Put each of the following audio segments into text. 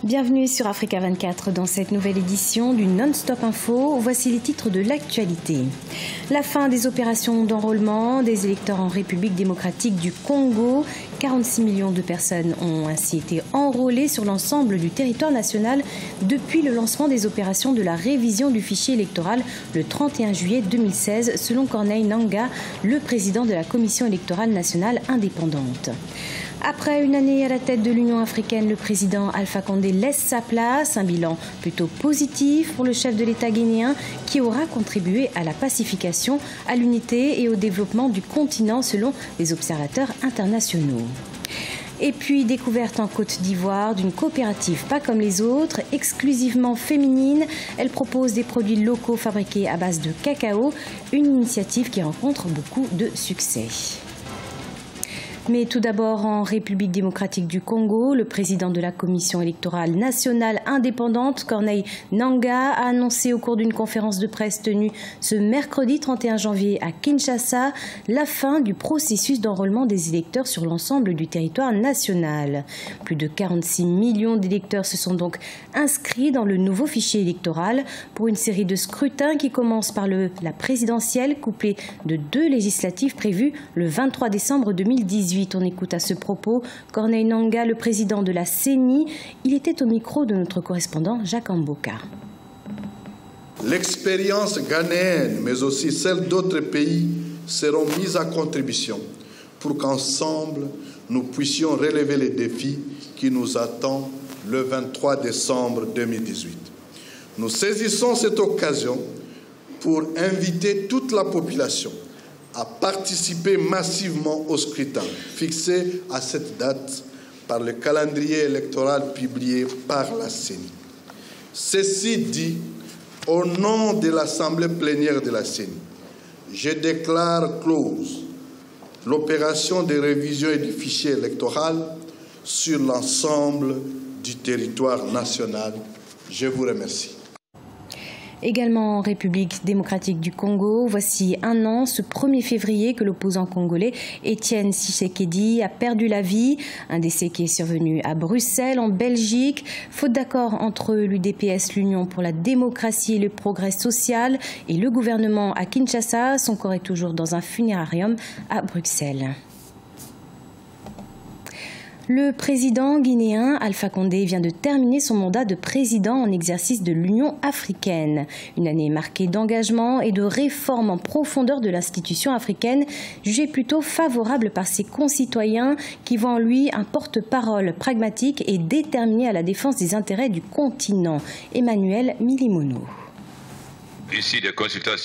Bienvenue sur Africa 24 dans cette nouvelle édition du Non-Stop Info. Voici les titres de l'actualité. La fin des opérations d'enrôlement des électeurs en République démocratique du Congo. 46 millions de personnes ont ainsi été enrôlées sur l'ensemble du territoire national depuis le lancement des opérations de la révision du fichier électoral le 31 juillet 2016, selon Corneille Nangaa, le président de la Commission électorale nationale indépendante. Après une année à la tête de l'Union africaine, le président Alpha Condé laisse sa place. Un bilan plutôt positif pour le chef de l'État guinéen qui aura contribué à la pacification, à l'unité et au développement du continent selon les observateurs internationaux. Et puis, découverte en Côte d'Ivoire d'une coopérative pas comme les autres, exclusivement féminine. Elle propose des produits locaux fabriqués à base de cacao, une initiative qui rencontre beaucoup de succès. Mais tout d'abord, en République démocratique du Congo, le président de la Commission électorale nationale indépendante, Corneille Nangaa, a annoncé au cours d'une conférence de presse tenue ce mercredi 31 janvier à Kinshasa la fin du processus d'enrôlement des électeurs sur l'ensemble du territoire national. Plus de 46 millions d'électeurs se sont donc inscrits dans le nouveau fichier électoral pour une série de scrutins qui commence par la présidentielle couplée de 2 législatives prévues le 23 décembre 2018. On écoute à ce propos Corneille Nangaa, le président de la CENI. Il était au micro de notre correspondant Jacques Amboka. L'expérience ghanéenne, mais aussi celle d'autres pays, seront mises à contribution pour qu'ensemble, nous puissions relever les défis qui nous attendent le 23 décembre 2018. Nous saisissons cette occasion pour inviter toute la population à participer massivement au scrutin fixé à cette date par le calendrier électoral publié par la CENI. Ceci dit, au nom de l'Assemblée plénière de la CENI, je déclare close l'opération de révision et du fichier électoral sur l'ensemble du territoire national. Je vous remercie. Également en République démocratique du Congo, voici un an, ce 1er février, que l'opposant congolais Étienne Tshisekedi a perdu la vie. Un décès qui est survenu à Bruxelles, en Belgique. Faute d'accord entre l'UDPS, l'Union pour la démocratie et le progrès social, et le gouvernement à Kinshasa, son corps est toujours dans un funérarium à Bruxelles. Le président guinéen Alpha Condé vient de terminer son mandat de président en exercice de l'Union africaine. Une année marquée d'engagement et de réforme en profondeur de l'institution africaine, jugée plutôt favorable par ses concitoyens qui voient en lui un porte-parole pragmatique et déterminé à la défense des intérêts du continent. Emmanuel Milimono.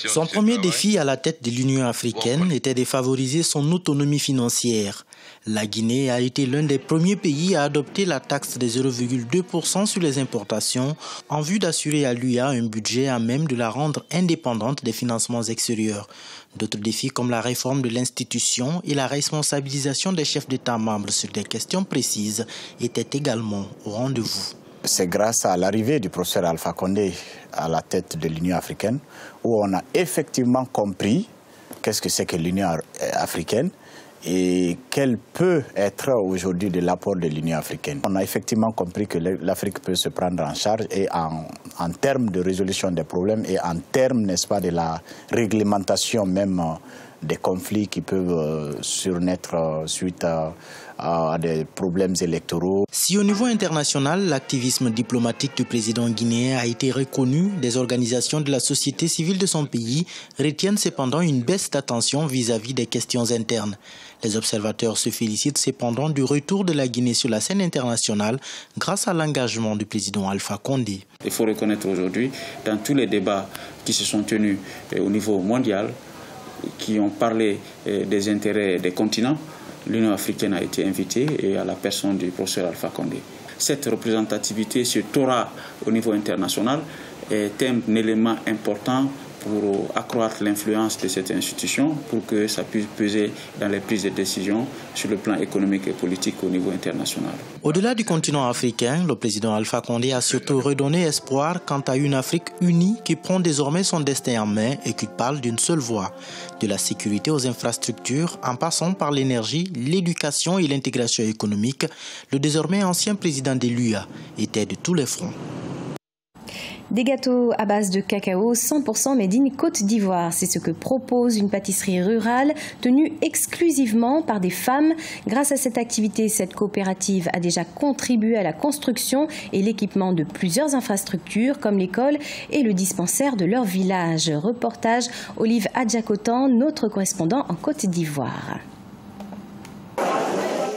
Son premier défi à la tête de l'Union africaine était de favoriser son autonomie financière. La Guinée a été l'un des premiers pays à adopter la taxe de 0,2% sur les importations en vue d'assurer à l'UA un budget à même de la rendre indépendante des financements extérieurs. D'autres défis comme la réforme de l'institution et la responsabilisation des chefs d'État membres sur des questions précises étaient également au rendez-vous. C'est grâce à l'arrivée du professeur Alpha Condé à la tête de l'Union africaine où on a effectivement compris qu'est-ce que c'est que l'Union africaine et quel peut être aujourd'hui de l'apport de l'Union africaine. On a effectivement compris que l'Afrique peut se prendre en charge et en termes de résolution des problèmes et en termes, n'est-ce pas, de la réglementation même des conflits qui peuvent surnaître suite à des problèmes électoraux. Si au niveau international, l'activisme diplomatique du président guinéen a été reconnu, des organisations de la société civile de son pays retiennent cependant une baisse d'attention vis-à-vis des questions internes. Les observateurs se félicitent cependant du retour de la Guinée sur la scène internationale grâce à l'engagement du président Alpha Condé. Il faut reconnaître aujourd'hui, dans tous les débats qui se sont tenus au niveau mondial, qui ont parlé des intérêts des continents, l'Union africaine a été invitée et à la personne du professeur Alpha Condé. Cette représentativité, ce Torah au niveau international est un élément important pour accroître l'influence de cette institution pour que ça puisse peser dans les prises de décision sur le plan économique et politique au niveau international. Au-delà du continent africain, le président Alpha Condé a surtout redonné espoir quant à une Afrique unie qui prend désormais son destin en main et qui parle d'une seule voix. De la sécurité aux infrastructures, en passant par l'énergie, l'éducation et l'intégration économique, le désormais ancien président de l'UA était de tous les fronts. Des gâteaux à base de cacao 100% made in Côte d'Ivoire. C'est ce que propose une pâtisserie rurale tenue exclusivement par des femmes. Grâce à cette activité, cette coopérative a déjà contribué à la construction et l'équipement de plusieurs infrastructures comme l'école et le dispensaire de leur village. Reportage Olive Adjakotan, notre correspondant en Côte d'Ivoire.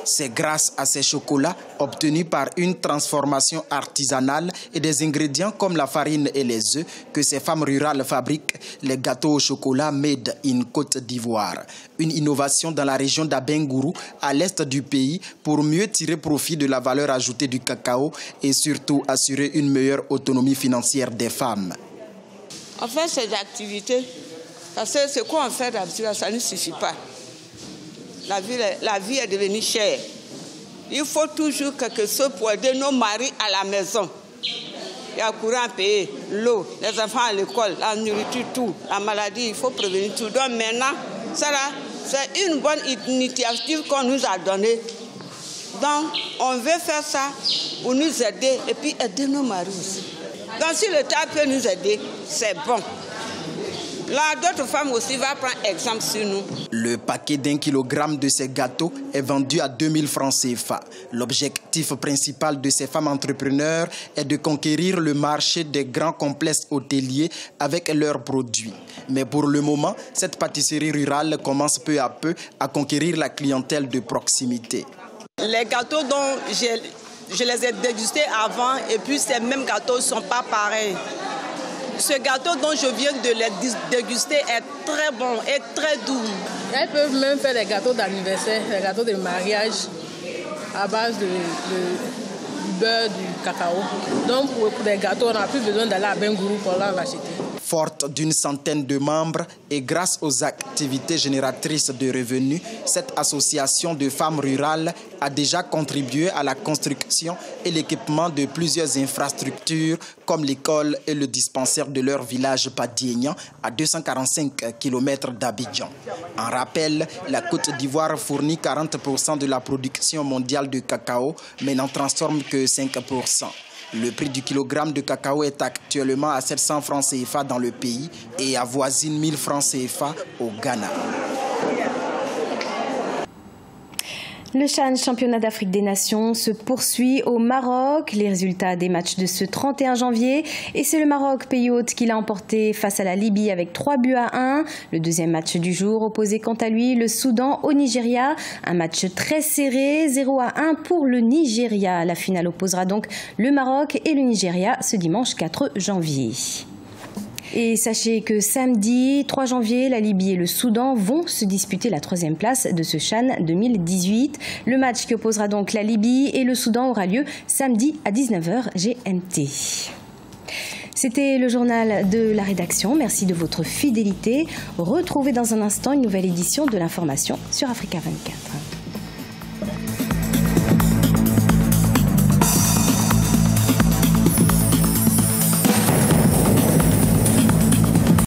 C'est grâce à ces chocolats obtenus par une transformation artisanale et des ingrédients comme la farine et les œufs que ces femmes rurales fabriquent les gâteaux au chocolat made in Côte d'Ivoire. Une innovation dans la région d'Abengourou, à l'est du pays, pour mieux tirer profit de la valeur ajoutée du cacao et surtout assurer une meilleure autonomie financière des femmes. En fait, ces activités, parce que ce qu'on fait d'habitude, ça ne suffit pas. La vie est devenue chère. Il faut toujours quelque chose pour aider nos maris à la maison. Il y a le courant à payer, l'eau, les enfants à l'école, la nourriture, tout, la maladie, il faut prévenir tout. Donc maintenant, ça là, c'est une bonne initiative qu'on nous a donnée. Donc on veut faire ça pour nous aider et puis aider nos maris aussi. Donc si l'État peut nous aider, c'est bon. Là, d'autres femmes aussi vont prendre exemple sur nous. Le paquet d'1 kilogramme de ces gâteaux est vendu à 2000 francs CFA. L'objectif principal de ces femmes entrepreneurs est de conquérir le marché des grands complexes hôteliers avec leurs produits. Mais pour le moment, cette pâtisserie rurale commence peu à peu à conquérir la clientèle de proximité. Les gâteaux dont je les ai dégustés avant et puis ces mêmes gâteaux ne sont pas pareils. Ce gâteau dont je viens de les déguster est très bon et très doux. Elles peuvent même faire des gâteaux d'anniversaire, des gâteaux de mariage à base de beurre, du cacao. Donc pour des gâteaux, on n'a plus besoin d'aller à Bengourou pour l'acheter. Forte d'une centaine de membres et grâce aux activités génératrices de revenus, cette association de femmes rurales a déjà contribué à la construction et l'équipement de plusieurs infrastructures comme l'école et le dispensaire de leur village Padiegnan à 245 km d'Abidjan. En rappel, la Côte d'Ivoire fournit 40% de la production mondiale de cacao, mais n'en transforme que 5%. Le prix du kilogramme de cacao est actuellement à 700 francs CFA dans le pays et avoisine 1000 francs CFA au Ghana. Le CHAN, championnat d'Afrique des Nations, se poursuit au Maroc. Les résultats des matchs de ce 31 janvier. Et c'est le Maroc, pays hôte, qui l'a emporté face à la Libye avec 3-1. Le deuxième match du jour opposait quant à lui le Soudan au Nigeria. Un match très serré, 0-1 pour le Nigeria. La finale opposera donc le Maroc et le Nigeria ce dimanche 4 janvier. Et sachez que samedi 3 janvier, la Libye et le Soudan vont se disputer la 3e place de ce CHAN 2018. Le match qui opposera donc la Libye et le Soudan aura lieu samedi à 19h GMT. C'était le journal de la rédaction. Merci de votre fidélité. Retrouvez dans un instant une nouvelle édition de l'information sur Africa 24.